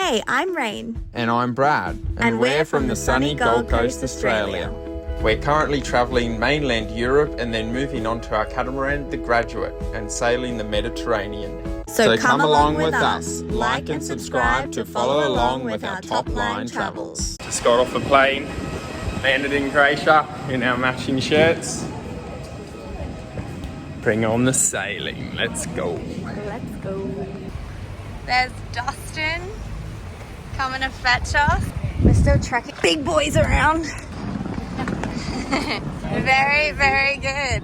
Hey, I'm Rain. And I'm Brad. And we're from the sunny Gold Coast, Australia. We're currently travelling mainland Europe and then moving on to our catamaran, the Graduate, and sailing the Mediterranean. So come along with us. Like and subscribe to follow along with our top line travels. Just got off a plane, landed in Croatia in our matching shirts. Bring on the sailing. Let's go. Let's go. There's Dustin coming to fetch us. We're still tracking big boys around. Very, very good.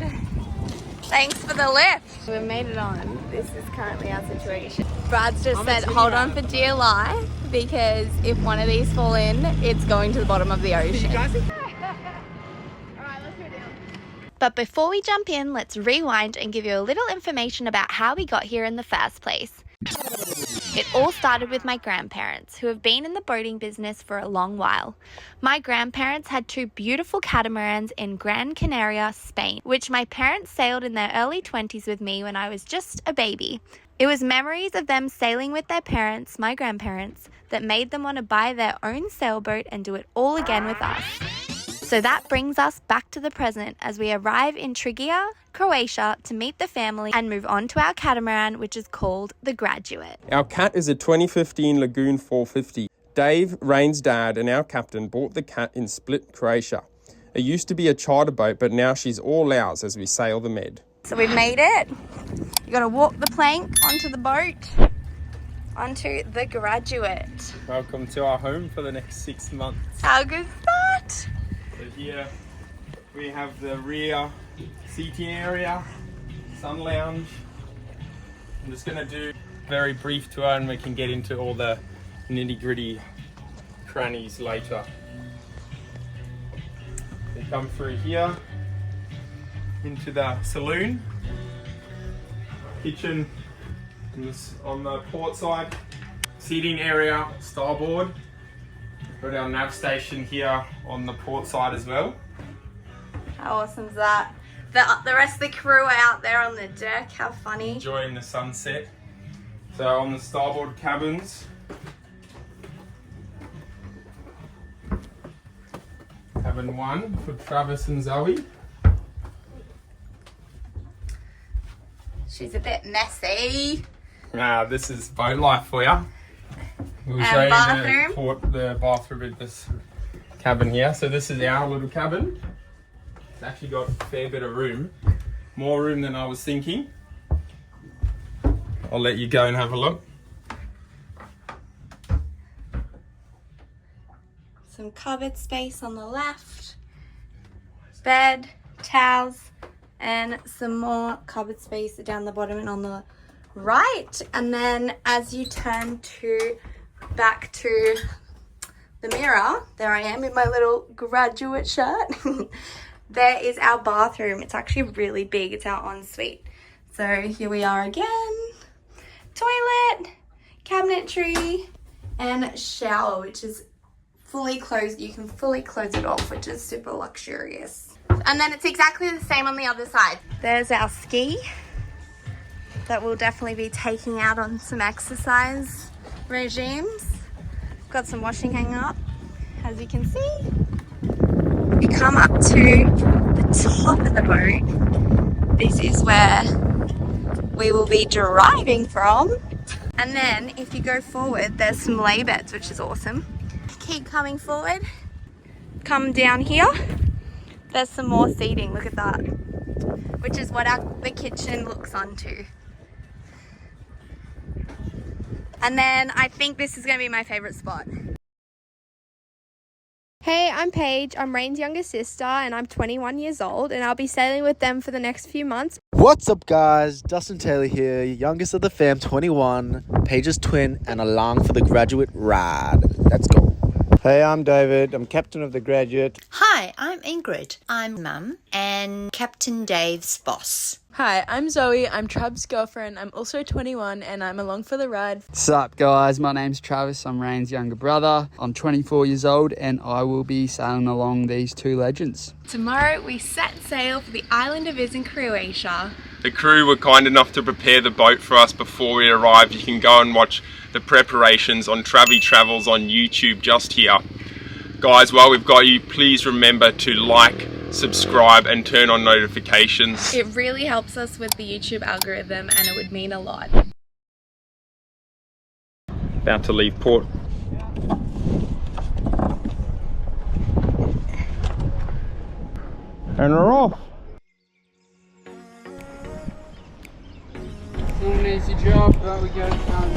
Thanks for the lift. We made it on. This is currently our situation. Brad's just said hold on for dear life because if one of these fall in, it's going to the bottom of the ocean. But before we jump in, let's rewind and give you a little information about how we got here in the first place. It all started with my grandparents, who have been in the boating business for a long while. My grandparents had two beautiful catamarans in Gran Canaria, Spain, which my parents sailed in their early 20s with me when I was just a baby. It was memories of them sailing with their parents, my grandparents, that made them want to buy their own sailboat and do it all again with us. So that brings us back to the present as we arrive in Trogir, Croatia to meet the family and move on to our catamaran, which is called the Graduate. Our cat is a 2015 Lagoon 450. Dave, Rain's dad, and our captain bought the cat in Split, Croatia. It used to be a charter boat, but now she's all ours as we sail the Med. So we've made it. You got to walk the plank onto the boat, onto the Graduate. Welcome to our home for the next 6 months. How good is that? So here we have the rear seating area, sun lounge. I'm just going to do a very brief tour and we can get into all the nitty-gritty crannies later. We come through here into the saloon, kitchen on the port side, seating area starboard. Got our nav station here on the port side as well. How awesome is that? The rest of the crew are out there on the deck. How funny. Enjoying the sunset. So on the starboard cabins, cabin 1 for Travis and Zoe. She's a bit messy. This is boat life for you. We'll show you the bathroom in this cabin here. So this is our little cabin. It's actually got a fair bit of room. More room than I was thinking. I'll let you go and have a look. Some cupboard space on the left. Bed, towels, and some more cupboard space down the bottom and on the right. And then as you turn back to the mirror, there I am in my little Graduate shirt. There is our bathroom. It's actually really big. It's our ensuite. So here we are again. Toilet, cabinetry, and shower, which is fully closed. You can fully close it off, which is super luxurious. And then it's exactly the same on the other side. There's our ski that we'll definitely be taking out on some exercise regimes. Got some washing hanging up, as you can see. We come up to the top of the boat. This is where we will be driving from. And then if you go forward, there's some lay beds, which is awesome. Keep coming forward. Come down here. There's some more seating, look at that. Which is what the kitchen looks onto. And then I think this is going to be my favorite spot. Hey, I'm Paige. I'm Rain's younger sister and I'm 21 years old and I'll be sailing with them for the next few months. What's up guys, Dustin Taylor here, youngest of the fam, 21, Paige's twin and along for the Graduate ride. Let's go. Hey, I'm David. I'm captain of the Graduate. Hi, I'm Ingrid. I'm mum and Captain Dave's boss. Hi, I'm Zoe. I'm Trav's girlfriend. I'm also 21 and I'm along for the ride. Sup guys, my name's Travis. I'm Rain's younger brother. I'm 24 years old and I will be sailing along these two legends. Tomorrow we set sail for the island of Vis in Croatia. The crew were kind enough to prepare the boat for us before we arrived. You can go and watch the preparations on Travi Travels on YouTube just here. Guys, while we've got you, please remember to like, subscribe and turn on notifications. It really helps us with the YouTube algorithm and it would mean a lot. About to leave port. And we're off. It's not an easy job, but we get it done.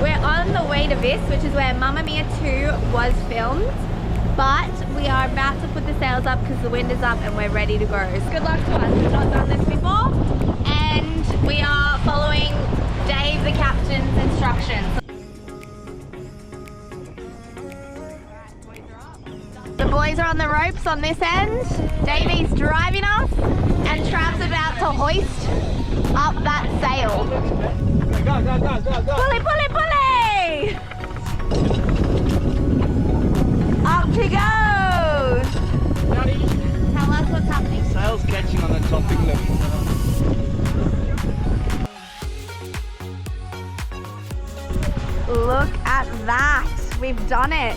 We're on the way to Vis, which is where Mamma Mia 2 was filmed. But we are about to put the sails up because the wind is up and we're ready to go. Good luck to us. We've not done this before. And we are following Dave, the captain's instructions. The boys are on the ropes on this end. Davey's driving us and Trav's about to hoist up that sail. Go, go, go, go, go. Pulley, pulley, pulley! Up he goes! Tell us what's happening. Sails catching on the topping lift. Look at that! We've done it!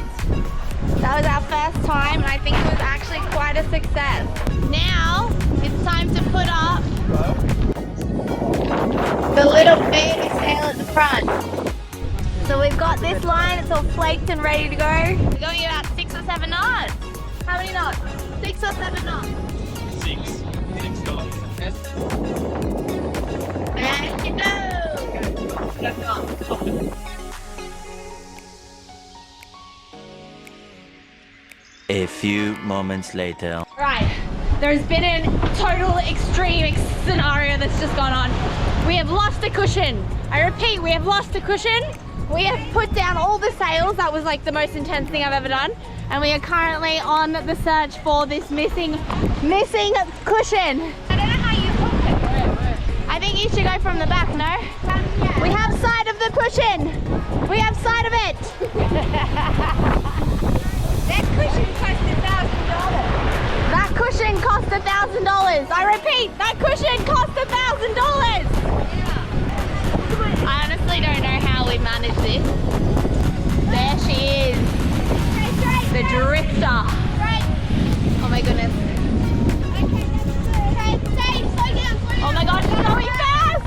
That was our first time and I think it was actually quite a success. Now, it's time to put up the little baby sail at the front. So we've got this line, it's all flaked and ready to go. We're going about 6 or 7 knots. How many knots? 6 or 7 knots? 6 knots. There you go! A few moments later. Right, there's been a total extreme scenario that's just gone on. We have lost a cushion. I repeat, we have lost a cushion. We have put down all the sails. That was like the most intense thing I've ever done. And we are currently on the search for this missing cushion. I don't know how you hook it. I think you should go from the back, no? Yeah. We have sight of the cushion. We have sight of it. That cushion cost $1,000. That cushion cost $1,000. I repeat, that cushion cost $1,000. I honestly don't know how we managed this. There she is. The drifter. Oh my goodness. Oh my god, it's going fast!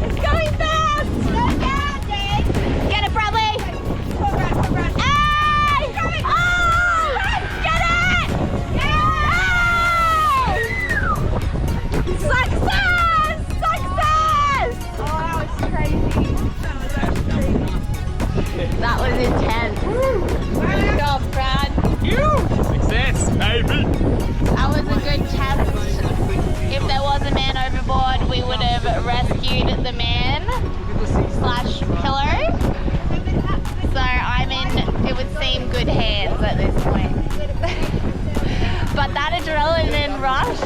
It's going fast! Slow down, Dave. Get it, Bradley! That was intense. Good job, Brad. Success, baby. That was a good test. If there was a man overboard, we would have rescued the man / pillow. So I'm in, it would seem, good hands at this point. But that adrenaline rush,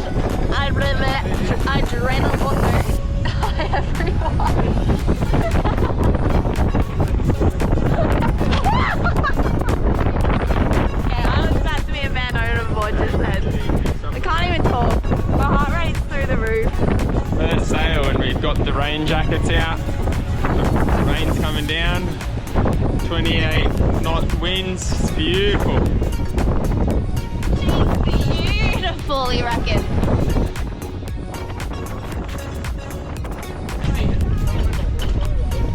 the rain jackets out. The rain's coming down. 28 knot winds. It's beautiful. Beautiful, you reckon?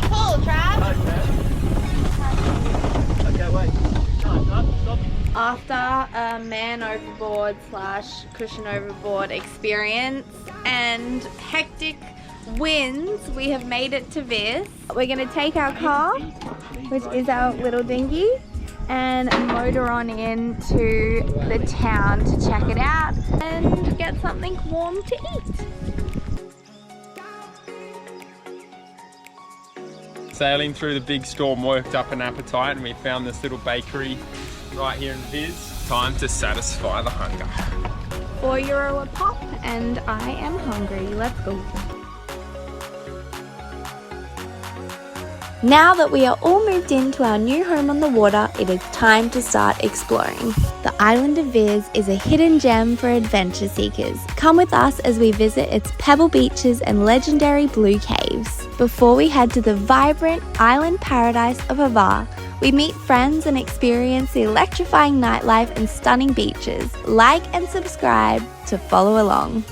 Pull, Trav. Okay, wait. Stop. After a man overboard / cushion overboard experience and hectic winds, we have made it to Vis. We're going to take our car, which is our little dinghy, and motor on into the town to check it out and get something warm to eat. Sailing through the big storm worked up an appetite, and we found this little bakery right here in Vis. Time to satisfy the hunger. €4 a pop, and I am hungry. Let's go. Now that we are all moved into our new home on the water, it is time to start exploring. The island of Vis is a hidden gem for adventure seekers. Come with us as we visit its pebble beaches and legendary blue caves. Before we head to the vibrant island paradise of Hvar, we meet friends and experience the electrifying nightlife and stunning beaches. Like and subscribe to follow along.